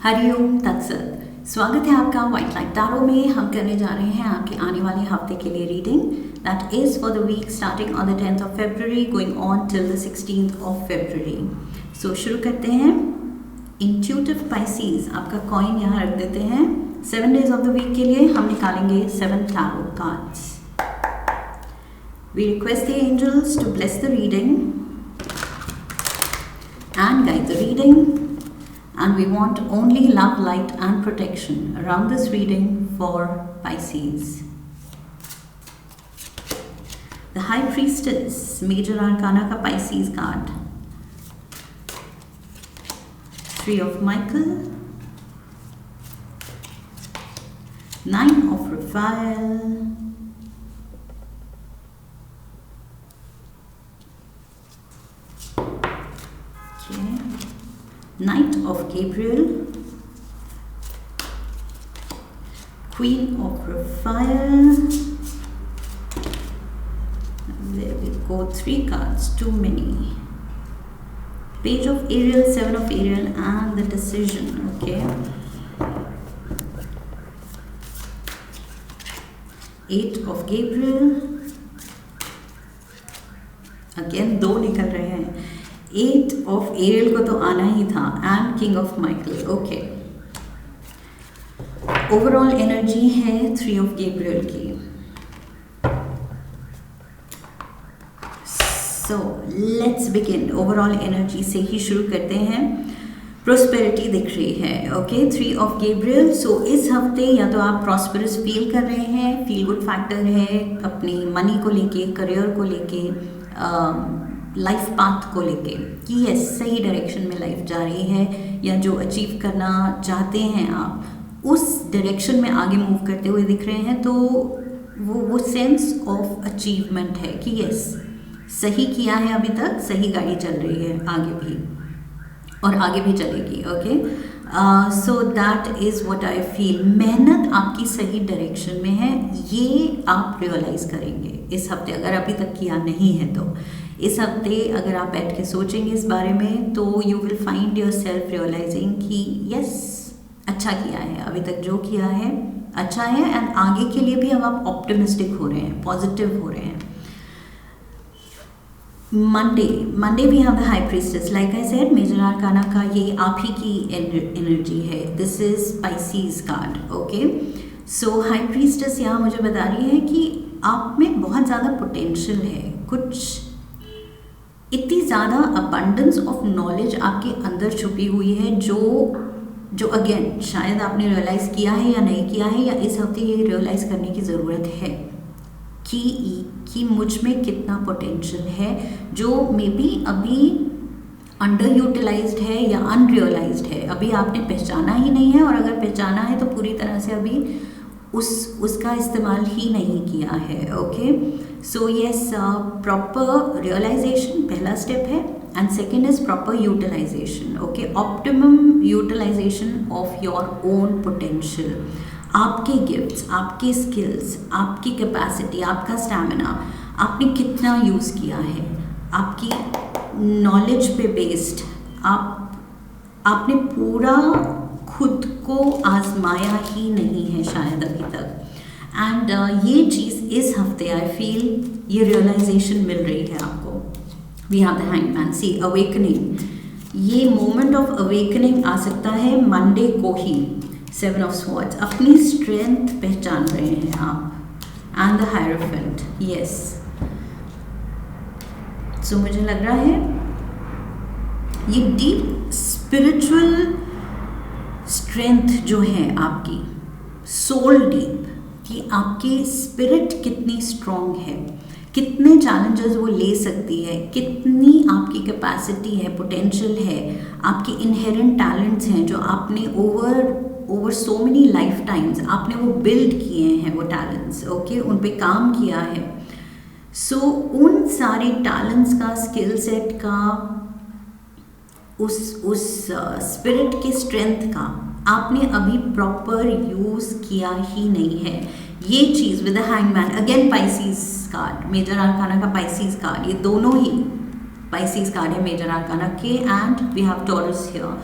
हरिओम तत्सत। स्वागत है आपका व्हाइट लाइट टैरो में। हम करने जा रहे हैं आपके आने वाले हफ्ते के लिए reading that is for the week starting on the 10th of February going on till the 16th of February। So शुरू करते हैं। इंट्यूटिव पाइसीज, आपका कॉइन यहाँ रख देते हैं। 7 days ऑफ द वीक के लिए हम निकालेंगे 7 tarot cards. We request the angels to bless the reading and guide the reading, and we want only love, light and protection around this reading for Pisces. The High Priestess, Major Arcana का Pisces card, 3 of Michael, 9 of Raphael, Knight of Gabriel, Queen of Raphael. There we go, 3 cards, too many. Page of Ariel, 7 of Ariel, and the Decision. Okay. 8 of Gabriel. Again 2 निकल रहे हैं। 8 of Ariel को तो आना ही था, and King of Michael. Okay, overall energy है 3 of Gabriel की। So let's begin. Overall energy से ही शुरू करते हैं। प्रोस्पेरिटी दिख रही है। Okay, 3 of Gabriel। सो इस हफ्ते या तो आप प्रॉस्परस फील कर रहे हैं, फील गुड फैक्टर है अपनी मनी को लेके, करियर को लेके, लाइफ पाथ को लेके कि यस सही डायरेक्शन में लाइफ जा रही है, या जो अचीव करना चाहते हैं आप उस डायरेक्शन में आगे मूव करते हुए दिख रहे हैं। तो वो सेंस ऑफ अचीवमेंट है कि यस सही किया है, अभी तक सही गाड़ी चल रही है, आगे भी और आगे भी चलेगी। Okay, so that is what I feel. मेहनत आपकी सही डायरेक्शन में है, ये आप रियलाइज़ करेंगे इस हफ्ते, अगर अभी तक किया नहीं है तो। इस हफ्ते अगर आप बैठ के सोचेंगे इस बारे में तो you will find yourself realising कि यस अच्छा किया है, अभी तक जो किया है अच्छा है, एंड आगे के लिए भी अब आप ऑप्टिमिस्टिक हो रहे हैं, पॉजिटिव हो रहे हैं। Monday we have the high priestess. Like I said, major arcana का ये आप ही की एनर्जी है। This is species card. Okay, so high priestess यहाँ मुझे बता रही है कि आप में बहुत ज़्यादा पोटेंशियल है, कुछ इतनी ज़्यादा अबंडेंस ऑफ नॉलेज आपके अंदर छुपी हुई है जो अगेन शायद आपने रियलाइज़ किया है या नहीं किया है, या इस हफ्ते ये रियलाइज़ करने की ज़रूरत है कि मुझ में कितना पोटेंशियल है जो मे बी अभी अंडर यूटिलाइज्ड है या अनरियलाइज्ड है, अभी आपने पहचाना ही नहीं है, और अगर पहचाना है तो पूरी तरह से अभी उसका इस्तेमाल ही नहीं किया है। Okay, so yes, proper realisation पहला स्टेप है, and second is proper utilisation. Okay, optimum utilisation of your own potential. आपके गिफ्ट्स, आपके स्किल्स, आपकी कैपेसिटी, आपका स्टैमिना आपने कितना यूज़ किया है, आपकी नॉलेज पे बेस्ड आपने पूरा खुद को आजमाया ही नहीं है शायद अभी तक, एंड ये चीज़ इस हफ्ते आई फील ये रियलाइजेशन मिल रही है आपको। We have the hangman. See, awakening, ये मोमेंट ऑफ अवेकनिंग आ सकता है मंडे को ही। 7 of Swords, अपनी स्ट्रेंथ पहचान रहे हैं आप, and the hierophant. Yes, so मुझे लग रहा है ये डीप स्पिरिचुअल स्ट्रेंथ जो है आपकी, सोल डीप, कि आपकी स्पिरिट कितनी स्ट्रॉन्ग है, कितने चैलेंजेस वो ले सकती है, कितनी आपकी कैपेसिटी है, पोटेंशियल है, आपके इनहेरेंट टैलेंट्स हैं जो आपने over so many life times आपने वो बिल्ड किए हैं, वो टैलेंट्स। ओके, उन पे काम किया है। सो उन सारे टैलेंट्स का, स्किल सेट का, उस स्पिरिट के स्ट्रेंथ का आपने अभी प्रॉपर यूज़ किया ही नहीं है। ये चीज़ with the hangman, again Pisces card, major arcana का पाइसीज कार्ड, ये दोनों ही पाइसीज कार्ड है मेजर आर्काना के, and we have Taurus here.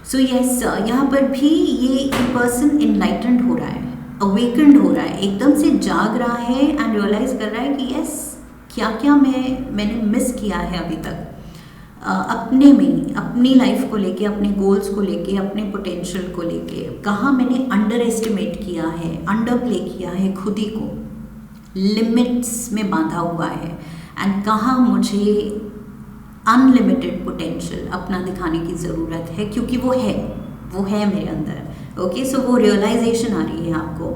So yes, यहाँ पर भी ये पर्सन इनलाइटेंड हो रहा है, अवेकेंड हो रहा है, एकदम से जाग रहा है एंड रियलाइज कर रहा है कि यस, क्या क्या मैंने मिस किया है अभी तक अपने में, अपनी लाइफ को लेके, अपने गोल्स को लेके, अपने पोटेंशियल को लेके, कहाँ मैंने अंडर एस्टिमेट किया है, अंडर प्ले किया है खुद ही को, लिमिट्स में बांधा हुआ है, एंड कहाँ मुझे अनलिमिटेड पोटेंशियल अपना दिखाने की ज़रूरत है, क्योंकि वो है मेरे अंदर। ओके, सो वो रियलाइजेशन आ रही है आपको।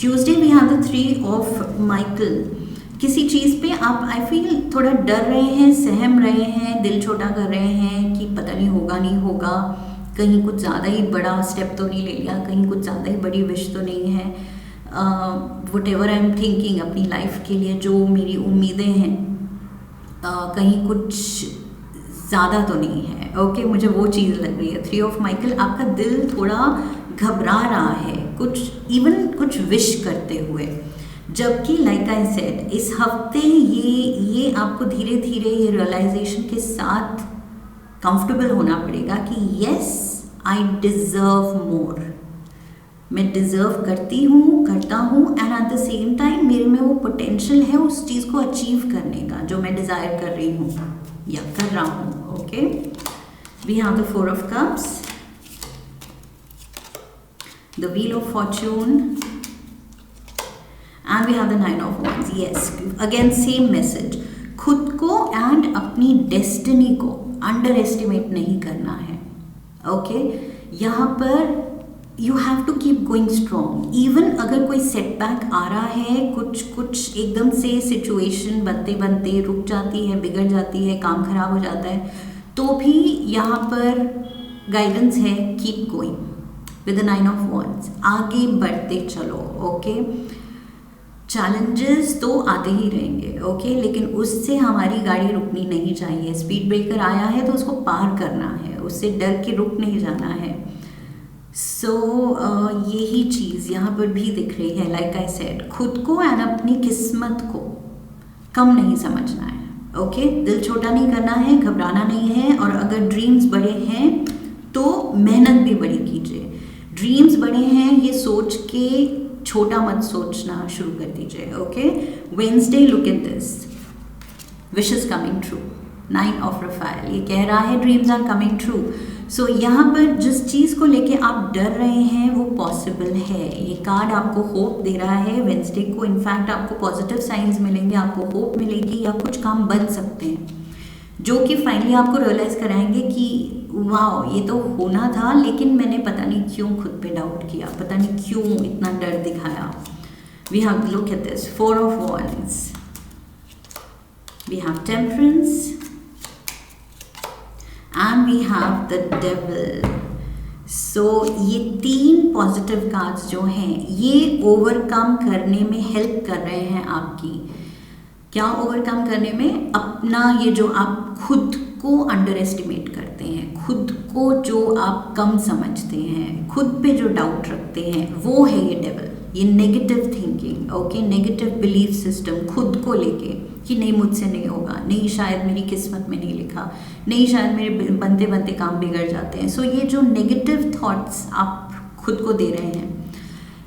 Tuesday we have the 3 of Michael. किसी चीज़ पे आप आई फील थोड़ा डर रहे हैं, सहम रहे हैं, दिल छोटा कर रहे हैं कि पता नहीं होगा नहीं होगा, कहीं कुछ ज़्यादा ही बड़ा स्टेप तो नहीं ले लिया, कहीं कुछ ज़्यादा ही बड़ी विश तो नहीं है, what ever I am thinking अपनी लाइफ के लिए जो मेरी उम्मीदें हैं, कहीं कुछ ज़्यादा तो नहीं है। ओके, मुझे वो चीज़ लग रही है। 3 ऑफ माइकल, आपका दिल थोड़ा घबरा रहा है कुछ विश करते हुए, जबकि लाइक आई सेड इस हफ्ते ये आपको धीरे धीरे ये रियलाइजेशन के साथ कंफर्टेबल होना पड़ेगा कि यस, आई डिज़र्व मोर, मैं डिज़र्व करता हूँ and at the same time मेरे में वो पोटेंशियल है उस चीज़ को अचीव करने का जो मैं डिज़ायर कर रही हूँ या कर रहा हूँ। Okay, we have the 4 of cups, the wheel of fortune, and we have the 9 of wands. Yes, again same message, खुद को एंड अपनी डेस्टिनी को अंडर एस्टिमेट नहीं करना है। ओके, यहाँ पर you have to keep going strong, even अगर कोई सेटबैक आ रहा है, कुछ एकदम से सिचुएशन बनते बनते रुक जाती है, बिगड़ जाती है, काम खराब हो जाता है, तो भी यहाँ पर गाइडेंस है, keep going with the 9 of wands, आगे बढ़ते चलो। ओके, चैलेंजेस तो आते ही रहेंगे, ओके, लेकिन उससे हमारी गाड़ी रुकनी नहीं चाहिए। स्पीड ब्रेकर आया है तो उसको पार करना है, उससे डर के रुक नहीं जाना है। सो यही चीज़ यहाँ पर भी दिख रही है। लाइक आई सेड, खुद को एंड अपनी किस्मत को कम नहीं समझना है। ओके, दिल छोटा नहीं करना है, घबराना नहीं है, और अगर ड्रीम्स बड़े हैं तो मेहनत भी बड़ी कीजिए। ड्रीम्स बड़े हैं ये सोच के छोटा मत सोचना शुरू कर दीजिए। Okay, Wednesday, look at this, wishes coming true, 9 of Rafale, ये कह रहा है ड्रीम्स आर कमिंग ट्रू। सो यहाँ पर जिस चीज़ को लेके आप डर रहे हैं वो पॉसिबल है। ये कार्ड आपको होप दे रहा है वेंसडे को। इनफैक्ट आपको पॉजिटिव साइंस मिलेंगे, आपको होप मिलेगी, या कुछ काम बन सकते हैं जो कि फाइनली आपको रियलाइज़ कराएंगे कि वाह, ये तो होना था, लेकिन मैंने पता नहीं क्यों खुद पे डाउट किया, पता नहीं क्यों इतना डर दिखाया। We have look at this, 4 of wands, we have temperance and we have the devil. So ये 3 पॉजिटिव कार्ड्स जो हैं ये ओवरकम करने में हेल्प कर रहे हैं आपकी। क्या ओवरकम करने में? अपना ये जो आप खुद को अंडर एस्टिमेट करते हैं, खुद को जो आप कम समझते हैं, खुद पे जो डाउट रखते हैं, वो है ये डेविल, ये negative thinking. Okay, negative belief system खुद को लेके कि नहीं, मुझसे नहीं होगा, नहीं, शायद मेरी किस्मत में नहीं लिखा, नहीं, शायद मेरे बनते बनते काम बिगड़ जाते हैं। सो ये जो नेगेटिव थॉट्स आप खुद को दे रहे हैं,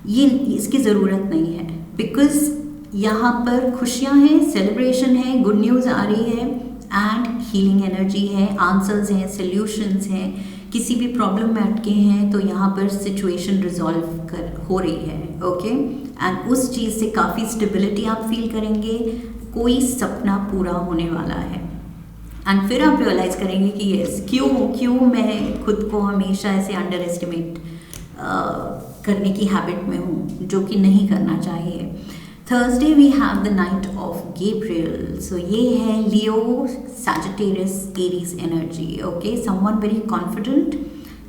ये इसकी ज़रूरत नहीं है, बिकॉज यहाँ पर खुशियाँ हैं, सेलिब्रेशन है, गुड न्यूज़ आ रही है, एंड हीलिंग एनर्जी है, आंसर्स हैं, सॉल्यूशंस हैं। किसी भी प्रॉब्लम में अटके हैं तो यहाँ पर सिचुएशन रिजॉल्व हो रही है। ओके, एंड उस चीज़ से काफ़ी स्टेबिलिटी आप फील करेंगे, कोई सपना पूरा होने वाला है, एंड फिर आप रियलाइज़ करेंगे कि यस, क्यों मैं खुद को हमेशा ऐसे अंडर एस्टिमेट करने की हैबिट में हूँ, जो कि नहीं करना चाहिए। Thursday we have the knight of Gabriel. So ये है Leo, Sagittarius, Aries energy. Okay, someone very confident,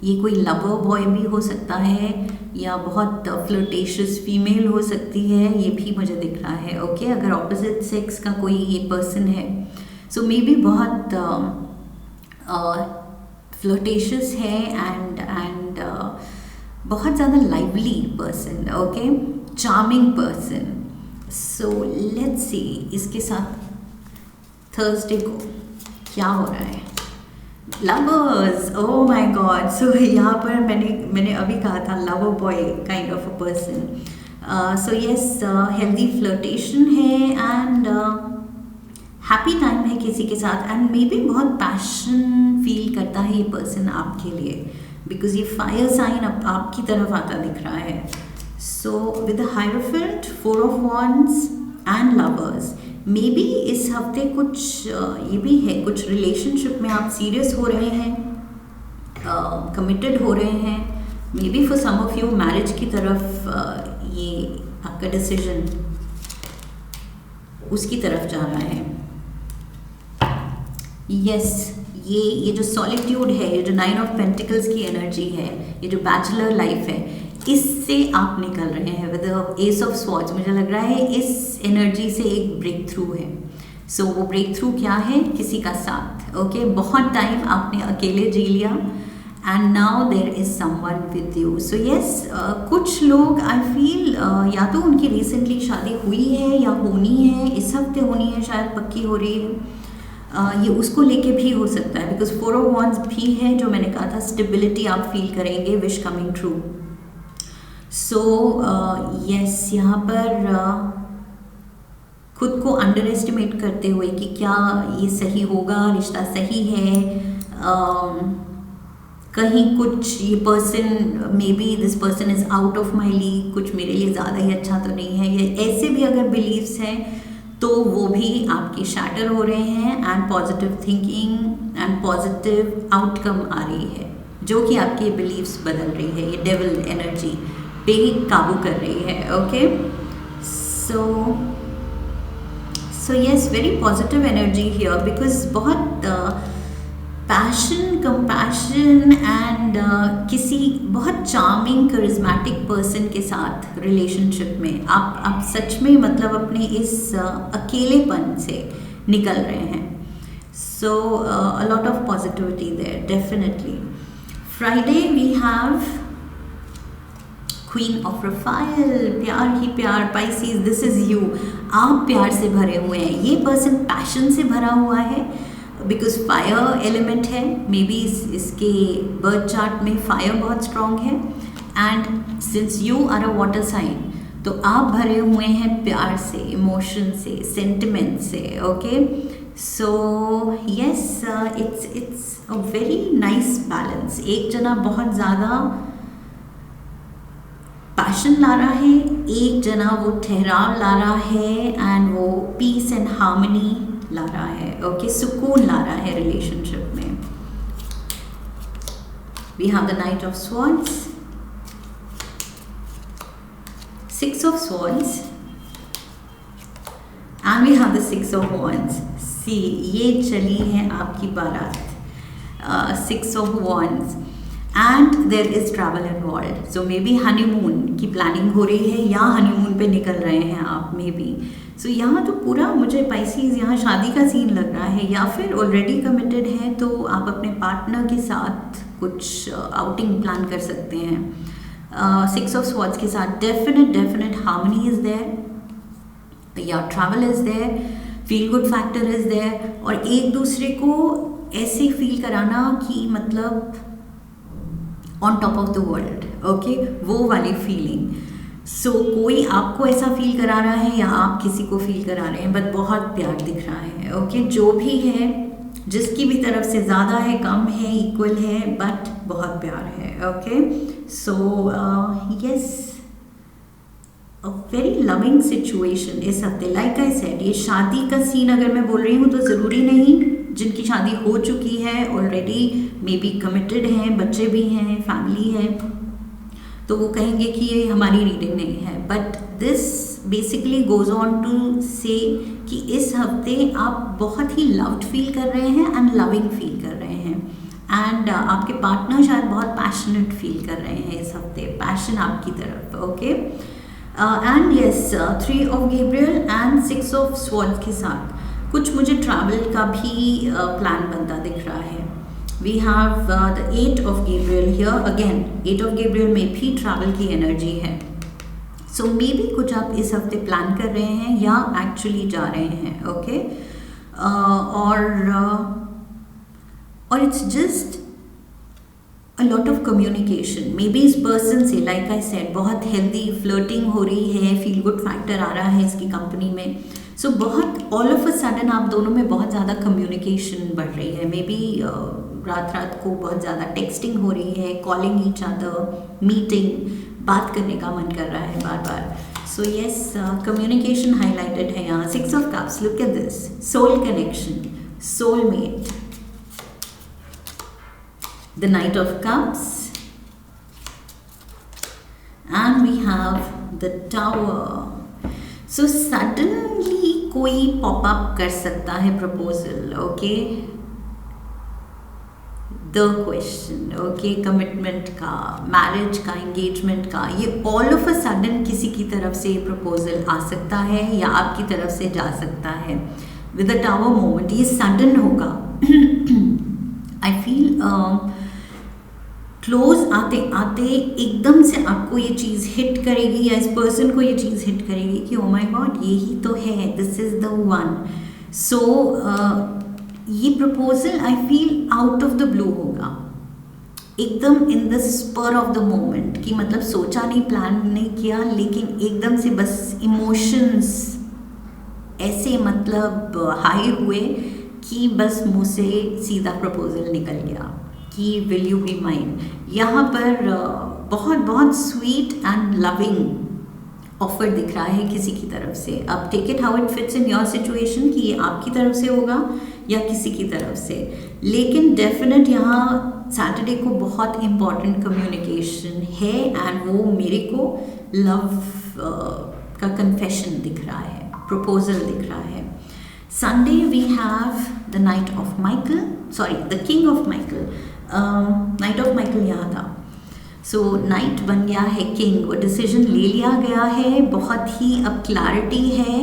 ये कोई लवर बॉय भी हो सकता है या बहुत फ्लर्टेशियस फीमेल हो सकती है, ये भी मुझे दिख रहा है। ओके, अगर ऑपोजिट सेक्स का कोई ये पर्सन है, सो मे बी बहुत फ्लर्टेशियस है एंड बहुत ज़्यादा lively person. Okay, charming person. So let's see इसके साथ थर्सडे को क्या हो रहा है। Lovers, oh my God. So यहाँ पर मैंने अभी कहा था lover boy kind of a person. So yes, healthy flirtation है एंड हैप्पी टाइम है किसी के साथ, एंड मे बी बहुत पैशन फील करता है ये पर्सन आपके लिए, बिकॉज ये फायर साइन आपकी तरफ आता दिख रहा है। So with the hierophant, 4 of wands and lovers, may be इस हफ्ते कुछ ये भी है, कुछ रिलेशनशिप में आप सीरियस हो रहे हैं, कमिटेड हो रहे हैं। Maybe for some of you marriage की तरफ ये आपका डिसीजन उसकी तरफ जा रहा है। यस, ये जो सॉलिट्यूड है, ये जो 9 ऑफ पेंटिकल्स की एनर्जी है, ये जो बैचलर लाइफ है, इससे आप निकल रहे हैं विद एस ऑफ स्वॉर्ड्स। मुझे लग रहा है इस एनर्जी से एक ब्रेक थ्रू है। सो वो ब्रेक थ्रू क्या है? किसी का साथ। ओके, बहुत टाइम आपने अकेले जी लिया and now there is someone with you. So yes, कुछ लोग आई फील या तो उनकी रिसेंटली शादी हुई है या होनी है, इस हफ्ते होनी है, शायद पक्की हो रही है। ये उसको लेके भी हो सकता है, बिकॉज 4 ऑफ wands भी है, जो मैंने कहा था स्टेबिलिटी आप फील करेंगे, विश कमिंग ट्रू। सो यस, यहाँ पर खुद को अंडर एस्टिमेट करते हुए कि क्या ये सही होगा, रिश्ता सही है, कहीं कुछ ये person, may be this person is out of my league, कुछ मेरे लिए ज़्यादा ही अच्छा तो नहीं है, ये ऐसे भी अगर बिलीव्स हैं तो वो भी आपके शैटर हो रहे हैं, and positive thinking and positive outcome आ रही है, जो कि आपके बिलीव्स बदल रही है। ये डेविल एनर्जी पे काबू कर रही है। Okay, so yes, very positive energy here, because बहुत पैशन, कंपैशन एंड किसी बहुत चार्मिंग करिज्मेटिक पर्सन के साथ रिलेशनशिप में आप सच में मतलब अपने इस अकेलेपन से निकल रहे हैं। So a lot of positivity there, definitely. Friday we have queen of Raphael, प्यार ही प्यार, पाइसीज, दिस इज यू। आप प्यार से भरे हुए हैं, ये पर्सन पैशन से भरा हुआ है, बिकॉज फायर एलिमेंट है, मे बी इसके बर्थ चार्ट में फायर बहुत स्ट्रॉन्ग है, and since you are a water sign, तो आप भरे हुए हैं प्यार से, इमोशन से, सेंटिमेंट से। Okay, so yes, it's a very nice balance. एक जना बहुत ज़्यादा पैशन ला रहा है, एक जना वो ठहराव ला रहा है, एंड वो पीस एंड हार्मनी ला रहा है। ओके, सुकून ला रहा है रिलेशनशिप में। We have the knight of swords, 6 of swords, and we have the 6 of wands। See, ये चली है आपकी बारात, 6 of wands, and there is travel involve. So may be honeymoon की प्लानिंग हो रही है, या हनीमून पे निकल रहे हैं आप, मे बी। सो यहाँ तो पूरा मुझे पाइसीज यहाँ शादी का सीन लग रहा है, या फिर ऑलरेडी कमिटेड है तो आप अपने पार्टनर के साथ कुछ आउटिंग प्लान कर सकते हैं। 6 ऑफ स्वॉर्ड्स के साथ डेफिनेट हार्मनी इज देयर, या travel is there, feel good factor is there, और एक दूसरे को ऐसे फील कराना कि मतलब on top of the world. Okay, वो वाली फीलिंग। सो कोई आपको ऐसा फील करा रहा है, या आप किसी को फील करा रहे हैं, बट बहुत प्यार दिख रहा है। ओके, जो भी है, जिसकी भी तरफ से ज़्यादा है, कम है, इक्वल है, बट बहुत प्यार है। Okay, so yes, a very loving situation इस हफ्ते। लाइक आई सेड, ये शादी का सीन अगर मैं बोल रही हूँ तो ज़रूरी नहीं, जिनकी शादी हो चुकी है ऑलरेडी, मे बी कमिटेड हैं, बच्चे भी हैं, फैमिली है, तो वो कहेंगे कि ये हमारी रीडिंग नहीं है, but this basically goes on to say कि इस हफ्ते आप बहुत ही लव्ड फील कर रहे हैं एंड लविंग फील कर रहे हैं, एंड आपके पार्टनर शायद बहुत पैशनेट फील कर रहे हैं इस हफ्ते, पैशन आपकी तरफ। Okay, and yes, 3 of Gabriel and 6 of swords के साथ कुछ मुझे ट्रैवल का भी प्लान बनता दिख रहा है। We have the 8 of Gabriel here again. 8 of Gabriel में भी ट्रैवल की एनर्जी है। सो मे बी कुछ आप इस हफ्ते प्लान कर रहे हैं या एक्चुअली जा रहे हैं। ओके, और it's just a lot of communication. May be इस पर्सन से, लाइक आई सेड, बहुत हेल्दी फ्लर्टिंग हो रही है, फील गुड फैक्टर आ रहा है इसकी कंपनी में। सो बहुत ऑल ऑफ अ सडन आप दोनों में बहुत ज़्यादा कम्युनिकेशन बढ़ रही है। मे बी रात रात को बहुत ज़्यादा टेक्सटिंग हो रही है, कॉलिंग ईच अदर, मीटिंग, बात करने का मन कर रहा है बार बार। सो येस, कम्युनिकेशन हाईलाइटेड है यहाँ। 6 of cups, look at this, soul connection, soulmate, the Knight of Cups, and we have the Tower. So suddenly कोई पॉप अप कर सकता है proposal, okay, the question, okay, commitment का, marriage का, engagement का, ये ऑल ऑफ अ सडन किसी की तरफ से प्रपोजल आ सकता है या आपकी तरफ से जा सकता है। विद द टावर मोमेंट ये सडन होगा। आई फील क्लोज आते आते एकदम से आपको ये चीज़ हिट करेगी या इस पर्सन को ये चीज़ हिट करेगी कि ओ माय गॉड, यही तो है, this is the one. So ये proposal I feel out of the blue होगा, एकदम in the spur of the moment, कि मतलब सोचा नहीं, प्लान नहीं किया, लेकिन एकदम से बस इमोशंस ऐसे मतलब हाई हुए कि बस मुँह से सीधा प्रपोजल निकल गया कि विल यू बी माइन। यहाँ पर बहुत बहुत स्वीट एंड लविंग ऑफर दिख रहा है किसी की तरफ से। अब take it how it fits in your situation कि ये आपकी तरफ से होगा या किसी की तरफ से, लेकिन डेफिनेट यहाँ सैटरडे को बहुत इम्पॉर्टेंट कम्युनिकेशन है एंड वो मेरे को लव का कन्फेशन दिख रहा है, प्रपोजल दिख रहा है। Sunday we have the knight of Michael, sorry the king of Michael, knight of Michael यहाँ था। सो नाइट बन गया है किंग, वो डिसीजन ले लिया गया है, बहुत ही अब क्लैरिटी है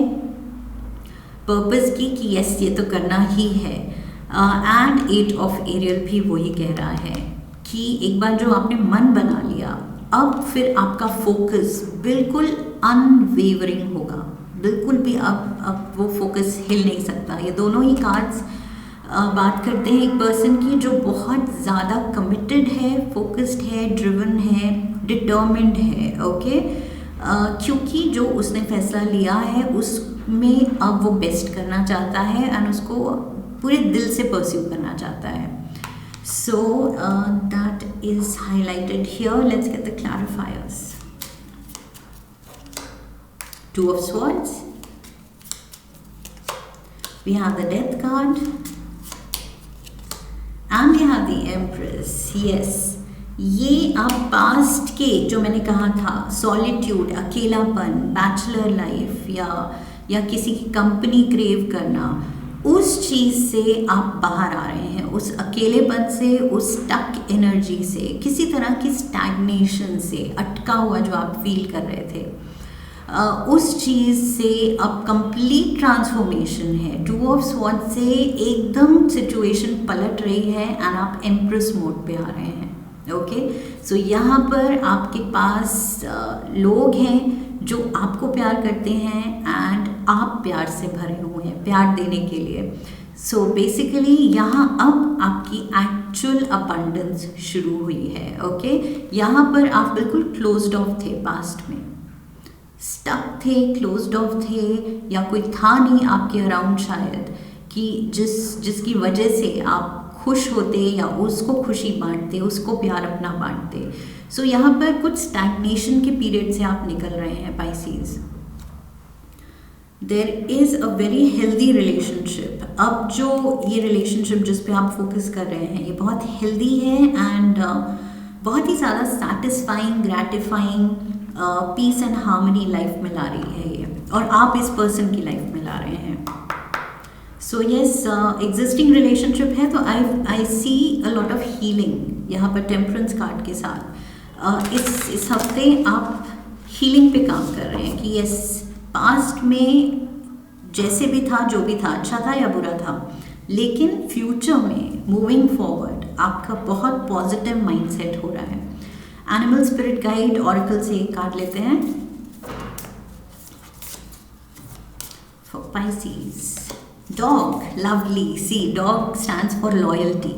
पर्पस की कि यस ये तो करना ही है। एंड 8 ऑफ एरियल भी वही कह रहा है कि एक बार जो आपने मन बना लिया, अब फिर आपका फोकस बिल्कुल अनवेवरिंग होगा, बिल्कुल भी अब वो फोकस हिल नहीं सकता। ये दोनों ही कार्ड्स बात करते हैं एक पर्सन की जो बहुत ज़्यादा कमिटेड है, फोकस्ड है, ड्रिवन है, डिटर्मिन्ड है, ओके, क्योंकि जो उसने फैसला लिया है उसमें अब वो बेस्ट करना चाहता है एंड उसको पूरे दिल से परस्यू करना चाहता है। So that is highlighted here. Let's get the clarifiers. 2 of Swords, we have the Death card, and we have the Empress. Yes, ये आप पास्ट के जो मैंने कहा था, सॉलिट्यूड, अकेलापन, बैचलर लाइफ या किसी की कंपनी क्रेव करना, उस चीज़ से आप बाहर आ रहे हैं, उस अकेलेपन से, उस स्टक एनर्जी से, किसी तरह की स्टैग्नेशन से, अटका हुआ जो आप फील कर रहे थे, उस चीज़ से अब कंप्लीट ट्रांसफॉर्मेशन है। 2 ऑफ स्वॉर्ड से एकदम सिचुएशन पलट रही है एंड आप एम्प्रेस मोड पे आ रहे हैं, ओके। सो यहाँ पर आपके पास लोग हैं जो आपको प्यार करते हैं एंड आप प्यार से भरे हुए हैं, प्यार देने के लिए। सो बेसिकली यहाँ अब आपकी एक्चुअल अबंडेंस शुरू हुई है, ओके। यहाँ पर आप बिल्कुल क्लोज्ड ऑफ थे, पास्ट में स्टक थे, क्लोज्ड ऑफ थे, या कोई था नहीं आपके अराउंड शायद कि जिसकी वजह से आप खुश होते या उसको खुशी बांटते, उसको प्यार अपना बांटते। सो यहाँ पर कुछ स्टैग्नेशन के पीरियड से आप निकल रहे हैं Pisces. There is a very healthy relationship. अब जो ये रिलेशनशिप जिस पे आप फोकस कर रहे हैं ये बहुत हेल्दी है एंड बहुत ही ज़्यादा satisfying, gratifying, peace and harmony life में ला रही है ये, और आप इस पर्सन की लाइफ में ला रहे हैं। सो येस, एग्जिस्टिंग रिलेशनशिप है तो आई सी अ लॉट ऑफ हीलिंग यहाँ पर टेम्परेंस कार्ड के साथ। इस हफ्ते आप हीलिंग पे काम कर रहे हैं कि यस, पास्ट में जैसे भी था, जो भी था, अच्छा था या बुरा था, लेकिन फ्यूचर में मूविंग फॉरवर्ड आपका बहुत पॉजिटिव माइंडसेट हो रहा है। एनिमल स्पिरिट गाइड ऑरेकल से एक कार्ड लेते हैं for Pisces. Dog, lovely, see dog stands for loyalty,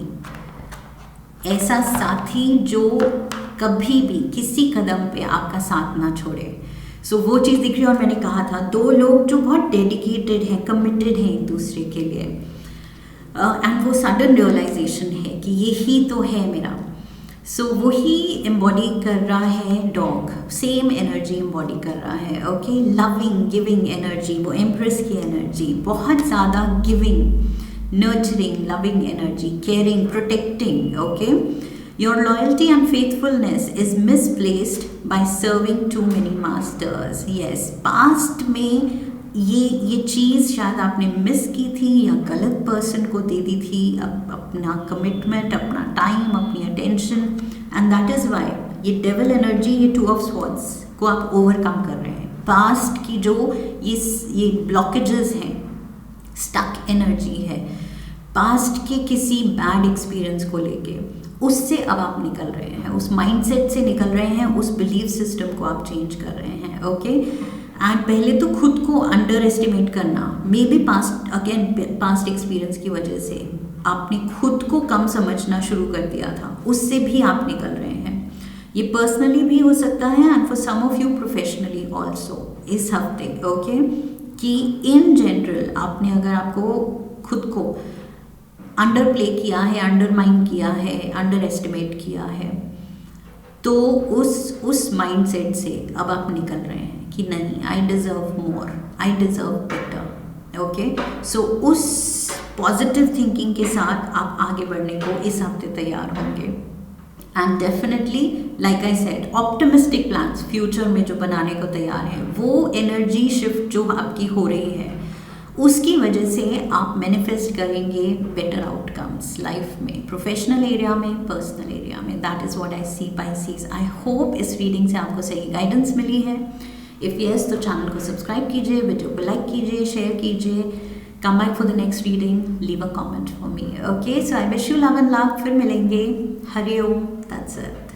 ऐसा साथी जो कभी भी किसी कदम पे आपका साथ ना छोड़े। सो वो चीज़ दिख रही है। और मैंने कहा था 2 लोग जो बहुत डेडिकेटेड हैं, कमिटेड हैं एक दूसरे के लिए, एंड वो सडन रियलाइजेशन है कि यही तो है मेरा। सो वही एम्बॉडी कर रहा है डॉग, सेम एनर्जी एम्बॉडी कर रहा है। ओके, लविंग गिविंग एनर्जी, वो एम्प्रेस की एनर्जी, बहुत ज़्यादा giving, nurturing, loving energy, caring, protecting. Okay, your loyalty and faithfulness is misplaced by serving too many masters. Yes, past में ये चीज़ शायद आपने मिस की थी या गलत पर्सन को दे दी थी अपना कमिटमेंट, अपना टाइम, अपनी attention, and that is why ये डेविल एनर्जी, ये 2 ऑफ स्वॉर्ड्स को आप ओवरकम कर रहे हैं। पास्ट की जो ये ब्लॉकेजेस हैं, स्टक एनर्जी है, पास्ट के किसी बैड एक्सपीरियंस को लेके, उससे अब आप निकल रहे हैं, उस माइंडसेट से निकल रहे हैं, उस बिलीफ सिस्टम को आप चेंज कर रहे हैं। ओके, एंड पहले तो खुद को अंडर एस्टिमेट करना, मे बी पास्ट एक्सपीरियंस की वजह से आपने खुद को कम समझना शुरू कर दिया था, उससे भी आप निकल रहे हैं। ये पर्सनली भी हो सकता है and for some of you professionally also इस हफ्ते। ओके, कि इन जनरल आपने अगर आपको खुद को अंडर प्ले किया है, अंडरमाइन किया है, अंडर एस्टिमेट किया है, तो उस माइंडसेट से अब आप निकल रहे हैं कि नहीं, I deserve more, I deserve better. Okay, so उस पॉजिटिव थिंकिंग के साथ आप आगे बढ़ने को इस हफ्ते तैयार होंगे। And definitely like I said, optimistic plans future में जो बनाने को तैयार है, वो एनर्जी शिफ्ट जो आपकी हो रही है, उसकी वजह से आप मैनिफेस्ट करेंगे बेटर आउटकम्स लाइफ में, प्रोफेशनल एरिया में, पर्सनल एरिया में। That is what I see Pisces. I hope इस रीडिंग से आपको सही गाइडेंस मिली है। इफ़ यस, तो चैनल को सब्सक्राइब कीजिए, वीडियो को लाइक कीजिए, शेयर कीजिए। Come back for the next reading, leave a comment for me. Okay, so I wish you love and love. फिर मिलेंगे। Hari Om, that's it.